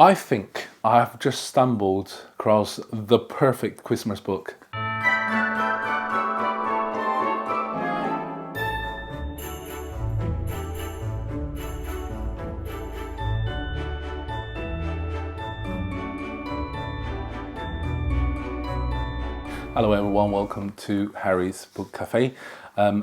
I think I've just stumbled across the perfect Christmas book. Hello everyone, welcome to Harry's Book Cafe.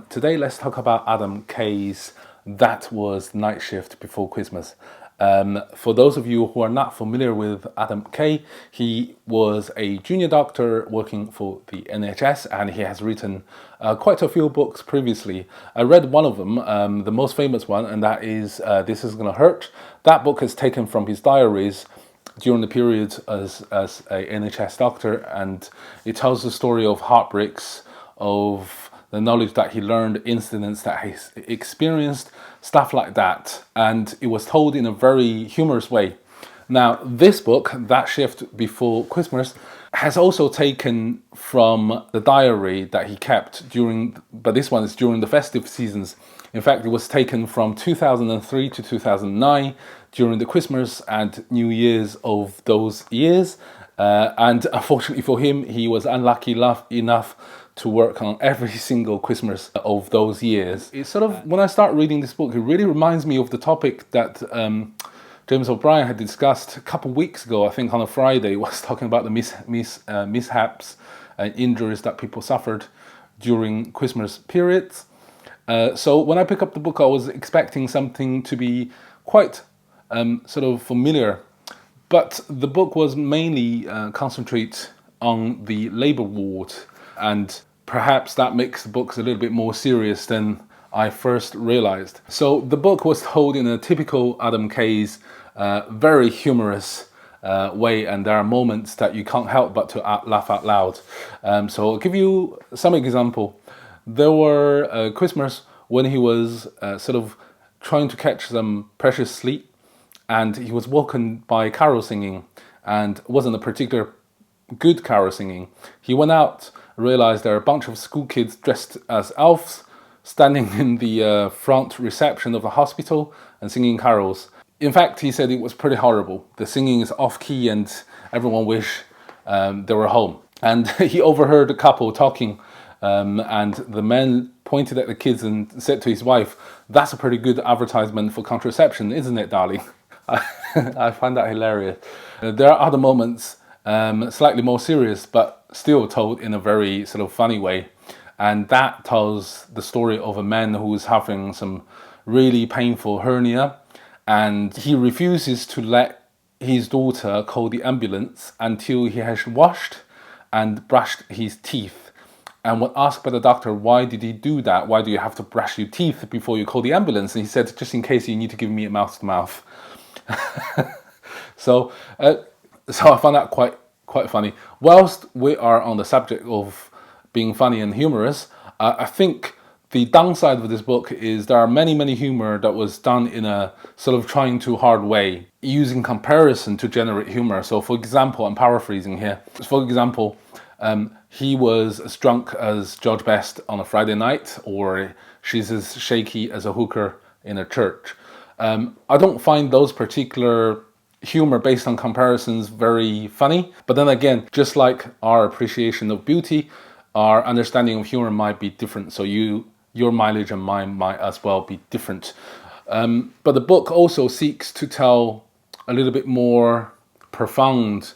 Today let's talk about Adam Kay's That Was Night Shift Before Christmas. For those of you who are not familiar with Adam Kay, he was a junior doctor working for the NHS, and he has written quite a few books previously. I read one of them, the most famous one, and that is This Is Gonna Hurt. That book is taken from his diaries during the period as a NHS doctor, and it tells the story of heartbreaks, of the knowledge that he learned, incidents that he experienced, stuff like that. And it was told in a very humorous way. Now, this book, That Shift Before Christmas, has also taken from the diary that he kept during, but this one is during the festive seasons. In fact, it was taken from 2003 to 2009 during the Christmas and New Year's of those years. And unfortunately for him, he was unlucky enough to work on every single Christmas of those years. It's sort of, when I start reading this book, it really reminds me of the topic that James O'Brien had discussed a couple of weeks ago, I think on a Friday. He was talking about the mishaps and injuries that people suffered during Christmas periods. So when I pick up the book, I was expecting something to be quite sort of familiar, but the book was mainly concentrate on the labour ward, and perhaps that makes the books a little bit more serious than I first realized. So the book was told in a typical Adam Kay's very humorous way, and there are moments that you can't help but to laugh out loud. So I'll give you some example. There were Christmas when he was sort of trying to catch some precious sleep, and he was woken by carol singing, and it wasn't a particular good carol singing. He went out, realized there are a bunch of school kids dressed as elves standing in the front reception of the hospital and singing carols. In fact, he said it was pretty horrible. The singing is off key and everyone wished they were home. And he overheard a couple talking, and the man pointed at the kids and said to his wife, "That's a pretty good advertisement for contraception, isn't it, darling?" I find that hilarious. There are other moments, slightly more serious, but still told in a very sort of funny way. And that tells the story of a man who is having some really painful hernia, and he refuses to let his daughter call the ambulance until he has washed and brushed his teeth. And when asked by the doctor, why did he do that? Why do you have to brush your teeth before you call the ambulance? And he said, just in case you need to give me a mouth-to-mouth. So I found that quite funny. Whilst we are on the subject of being funny and humorous, I think the downside of this book is there are many humor that was done in a sort of trying too hard way, using comparison to generate humor. So for example, I'm paraphrasing here. For example, he was as drunk as George Best on a Friday night, or she's as shaky as a hooker in a church. I don't find those particular humor based on comparisons very funny, but then again, just like our appreciation of beauty, our understanding of humor might be different. So your mileage and mine might as well be different. But the book also seeks to tell a little bit more profound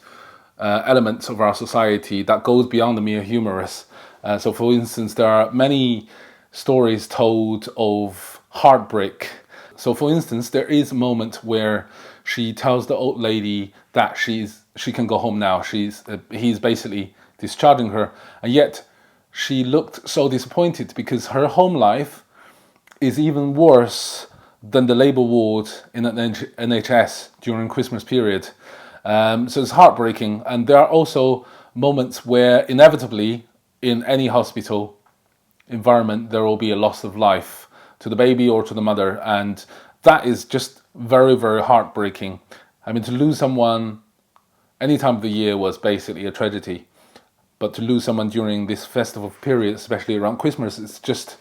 elements of our society that goes beyond the mere humorous. So for instance, there are many stories told of heartbreak. So for instance, there is a moment where she tells the old lady that she can go home now. He's basically discharging her, and yet she looked so disappointed because her home life is even worse than the labour ward in an NHS during Christmas period. So it's heartbreaking, and there are also moments where inevitably in any hospital environment there will be a loss of life to the baby or to the mother, and that is just very heartbreaking. I mean, to lose someone any time of the year was basically a tragedy, but to lose someone during this festival period, especially around Christmas, it's just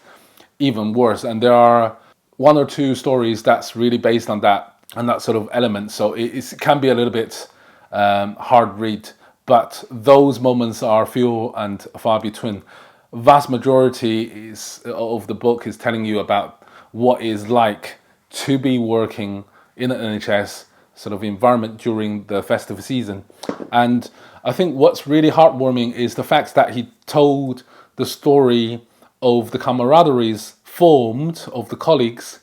even worse. And there are one or two stories that's really based on that and that sort of element. So it can be a little bit hard read, but those moments are few and far between. Vast majority of the book is telling you about what it's like to be working in an NHS sort of environment during the festive season. And I think what's really heartwarming is the fact that he told the story of the camaraderies formed of the colleagues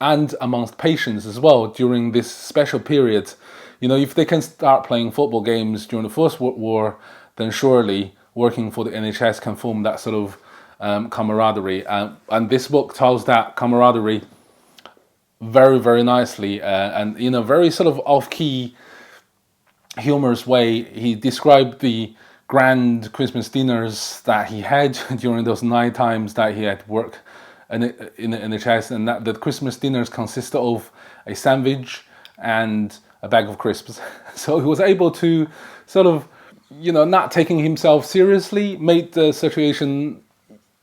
and amongst patients as well during this special period. You know, if they can start playing football games during the First World War, then surely working for the NHS can form that sort of camaraderie. And this book tells that camaraderie very, very nicely, and in a very sort of off-key, humorous way. He described the grand Christmas dinners that he had during those 9 times that he had work in the NHS, and that the Christmas dinners consisted of a sandwich and a bag of crisps. So he was able to sort of, you know, not taking himself seriously, made the situation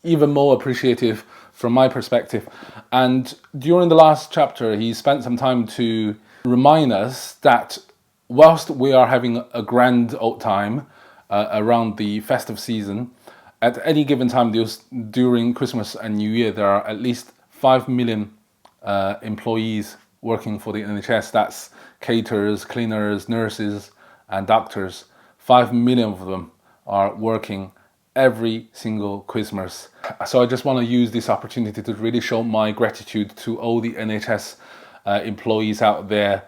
even more appreciative from my perspective. And during the last chapter, he spent some time to remind us that whilst we are having a grand old time around the festive season, at any given time during Christmas and New Year, there are at least 5 million employees working for the NHS. That's caterers, cleaners, nurses, and doctors. 5 million of them are working every single Christmas. So I just want to use this opportunity to really show my gratitude to all the NHS employees out there.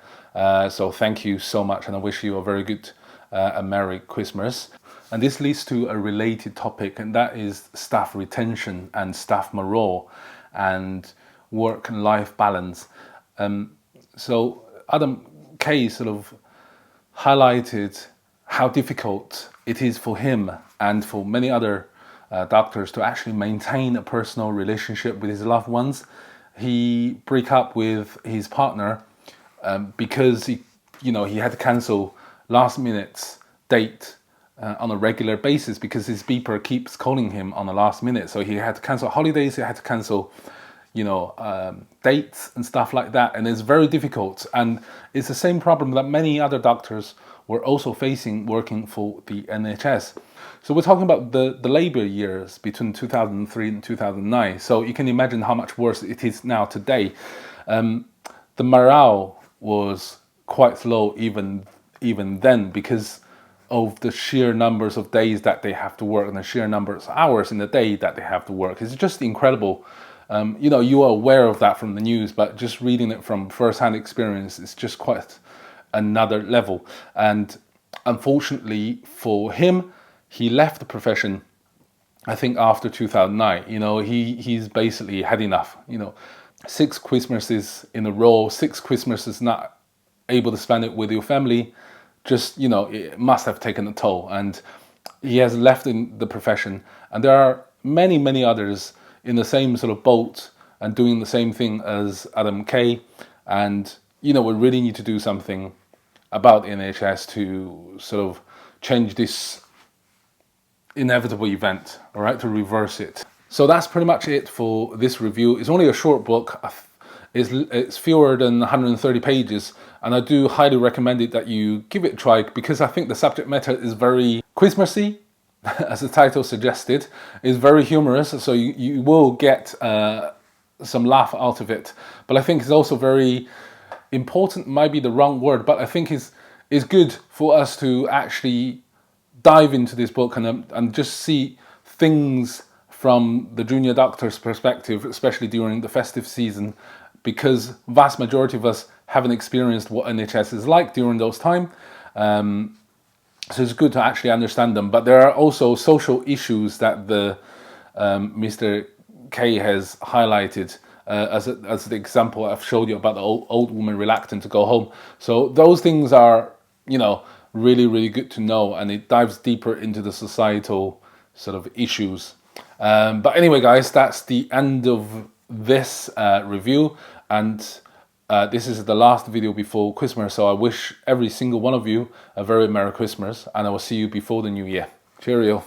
So thank you so much, and I wish you a very good and Merry Christmas. And this leads to a related topic, and that is staff retention and staff morale and work and life balance. So Adam Kay sort of highlighted how difficult it is for him and for many other doctors to actually maintain a personal relationship with his loved ones. He broke up with his partner because he had to cancel last minute's date on a regular basis because his beeper keeps calling him on the last minute. So he had to cancel holidays, he had to cancel dates and stuff like that, and it's very difficult. And it's the same problem that many other doctors were also facing working for the NHS. So we're talking about the labour years between 2003 and 2009. So you can imagine how much worse it is now today. The morale was quite low even then because of the sheer numbers of days that they have to work and the sheer numbers of hours in the day that they have to work. It's just incredible. You are aware of that from the news, but just reading it from first-hand experience, it's just quite another level. And unfortunately for him, he left the profession, I think, after 2009. He's basically had enough. 6 Christmases in a row, 6 Christmases not able to spend it with your family, just, it must have taken a toll. And he has left in the profession. And there are many, many others in the same sort of boat and doing the same thing as Adam Kay. And, we really need to do something about the NHS to sort of change this inevitable event, all right, to reverse it. So that's pretty much it for this review. It's only a short book. It's fewer than 130 pages, and I do highly recommend it that you give it a try because I think the subject matter is very Christmassy, as the title suggested. It's very humorous, so you will get some laugh out of it. But I think it's also very important, might be the wrong word, but I think it's good for us to actually dive into this book and just see things from the junior doctor's perspective, especially during the festive season, because vast majority of us haven't experienced what NHS is like during those times. So it's good to actually understand them. But there are also social issues that the Mr. K has highlighted as the example I've showed you about the old woman reluctant to go home. So those things are, really, really good to know, and it dives deeper into the societal sort of issues. But anyway, guys, that's the end of this review, and this is the last video before Christmas, so I wish every single one of you a very Merry Christmas, and I will see you before the New Year. Cheerio.